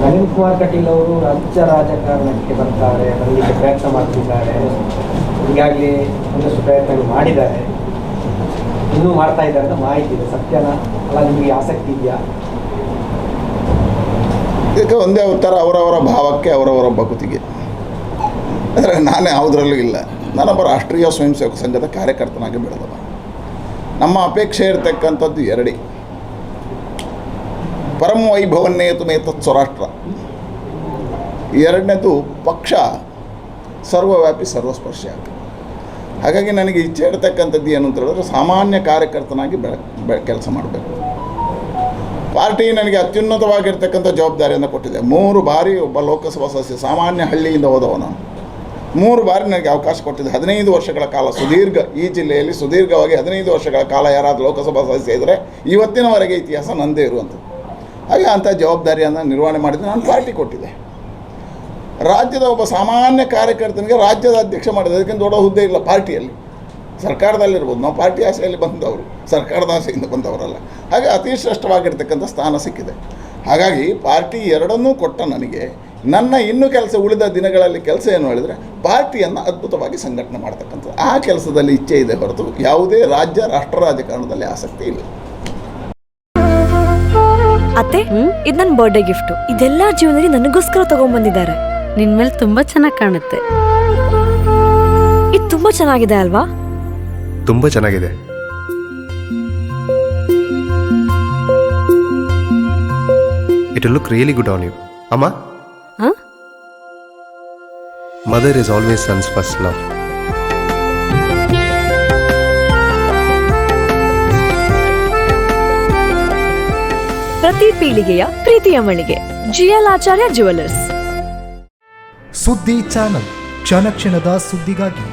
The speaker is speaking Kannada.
ನಳಿನ್ ಕುಮಾರ್ ಕಟೀಲ್ ಅವರು ರಾಜ್ಯ ರಾಜಕಾರಣಕ್ಕೆ ಬರ್ತಾರೆ, ಬರಲಿಕ್ಕೆ ಪ್ರಯತ್ನ ಮಾಡ್ತಿದ್ದಾರೆ. ಈಗಾಗಲೇ ಒಂದಷ್ಟು ಪ್ರಯತ್ನಗಳು ಮಾಡಿದ್ದಾರೆ, ಇನ್ನೂ ಮಾಡ್ತಾ ಇದ್ದಾರೆ ಅಂತ ಮಾಹಿತಿ ಇದೆ. ಸತ್ಯನ ಅಲ್ಲ, ನಿಮಗೆ ಆಸಕ್ತಿ ಇದೆಯಾ? ಇದಕ್ಕೆ ಒಂದೇ ಉತ್ತರ, ಅವರವರ ಭಾವಕ್ಕೆ ಅವರವರ ಭಕುತಿಗೆ. ಅಂದರೆ ನಾನು ಯಾವುದರಲ್ಲೂ ಇಲ್ಲ. ನಾನೊಬ್ಬ ರಾಷ್ಟ್ರೀಯ ಸ್ವಯಂ ಸೇವಕ ಸಂಘದ ಕಾರ್ಯಕರ್ತನಾಗಿ ಬೆಳೆದವ. ನಮ್ಮ ಅಪೇಕ್ಷೆ ಇರತಕ್ಕಂಥದ್ದು ಎರಡೇ: ಪರಮ ವೈಭವನ್ನೇತು ಮೇತತ್ ಸ್ವರಾಷ್ಟ್ರ. ಎರಡನೇದು ಪಕ್ಷ ಸರ್ವವ್ಯಾಪಿ ಸರ್ವಸ್ಪರ್ಶಿ ಆಗುತ್ತೆ. ಹಾಗಾಗಿ ನನಗೆ ಇಚ್ಛೆ ಇರತಕ್ಕಂಥದ್ದು ಏನು ಅಂತ ಹೇಳಿದ್ರೆ, ಸಾಮಾನ್ಯ ಕಾರ್ಯಕರ್ತನಾಗಿ ಕೆಲಸ ಮಾಡಬೇಕು. ಪಾರ್ಟಿ ನನಗೆ ಅತ್ಯುನ್ನತವಾಗಿರ್ತಕ್ಕಂಥ ಜವಾಬ್ದಾರಿಯನ್ನು ಕೊಟ್ಟಿದೆ. 3 ಬಾರಿ ಒಬ್ಬ ಲೋಕಸಭಾ ಸದಸ್ಯ, ಸಾಮಾನ್ಯ ಹಳ್ಳಿಯಿಂದ ಹೋದವ ನಾನು. 3 ಬಾರಿ ನನಗೆ ಅವಕಾಶ ಕೊಟ್ಟಿದೆ. 15 ವರ್ಷಗಳ ಕಾಲ ಸುದೀರ್ಘ, ಈ ಜಿಲ್ಲೆಯಲ್ಲಿ ಸುದೀರ್ಘವಾಗಿ 15 ವರ್ಷಗಳ ಕಾಲ ಯಾರಾದರೂ ಲೋಕಸಭಾ ಸದಸ್ಯ ಇದ್ದರೆ ಇವತ್ತಿನವರೆಗೆ ಇತಿಹಾಸ ನಂದೇ ಇರುವಂಥದ್ದು. ಹಾಗೆ ಅಂಥ ಜವಾಬ್ದಾರಿಯನ್ನು ನಿರ್ವಹಣೆ ಮಾಡಿದರೆ ನಾನು ಪಾರ್ಟಿ ಕೊಟ್ಟಿದೆ. ರಾಜ್ಯದ ಒಬ್ಬ ಸಾಮಾನ್ಯ ಕಾರ್ಯಕರ್ತನಿಗೆ ರಾಜ್ಯದ ಅಧ್ಯಕ್ಷ ಮಾಡಿದೆ. ಅದಕ್ಕಿಂತ ದೊಡ್ಡ ಹುದ್ದೆ ಇಲ್ಲ ಪಾರ್ಟಿಯಲ್ಲಿ. ಸರ್ಕಾರದಲ್ಲಿರ್ಬೋದು, ನಾವು ಪಾರ್ಟಿ ಆಸೆಯಲ್ಲಿ ಬಂದವರು, ಸರ್ಕಾರದ ಆಸೆಯಿಂದ ಬಂದವರಲ್ಲ. ಹಾಗೆ ಅತಿ ಶ್ರೇಷ್ಠವಾಗಿರ್ತಕ್ಕಂಥ ಸ್ಥಾನ ಸಿಕ್ಕಿದೆ. ಹಾಗಾಗಿ ಪಾರ್ಟಿ ಎರಡನ್ನೂ ಕೊಟ್ಟ ನನಗೆ ನನ್ನ ಇನ್ನೂ ಕೆಲಸ, ಉಳಿದ ದಿನಗಳಲ್ಲಿ ಕೆಲಸ ಏನು ಹೇಳಿದರೆ, ಪಾರ್ಟಿಯನ್ನು ಅದ್ಭುತವಾಗಿ ಸಂಘಟನೆ ಮಾಡ್ತಕ್ಕಂಥದ್ದು. ಆ ಕೆಲಸದಲ್ಲಿ ಇಚ್ಛೆ ಇದೆ ಹೊರತು ಯಾವುದೇ ರಾಜ್ಯ ರಾಷ್ಟ್ರ ರಾಜಕಾರಣದಲ್ಲಿ ಆಸಕ್ತಿ ಇಲ್ಲ. ಅತ್ತೆ, ಇದು ನನ್ನ ಬರ್ಡೇ ಗಿಫ್ಟ್. ಇದೆಲ್ಲ ಜೀವನದಲ್ಲಿ ನನಗೋಸ್ಕರ ತಗೊಂಡ್ಬಂದಿದ್ದಾರೆ. ನಿನ್ ಮೇಲೆ ತುಂಬಾ ಚೆನ್ನಾಗಿ ಕಾಣುತ್ತೆ. ಇದು ತುಂಬಾ ಚೆನ್ನಾಗಿದೆ ಅಲ್ವಾ? ತುಂಬಾ ಚೆನ್ನಾಗಿದೆ. It will look really good on you. Amma? Huh? Mother is always son's first love. ಪ್ರತಿ ಪೀಳಿಗೆಯ ಪ್ರೀತಿಯ ಮಳಿಗೆ ಜಿಎಲ್ ಆಚಾರ್ಯ ಜುವೆಲ್ಲರ್ಸ್. ಸುದ್ದಿ ಚಾನಲ್, ಕ್ಷಣ ಕ್ಷಣದ ಸುದ್ದಿಗಾಗಿ.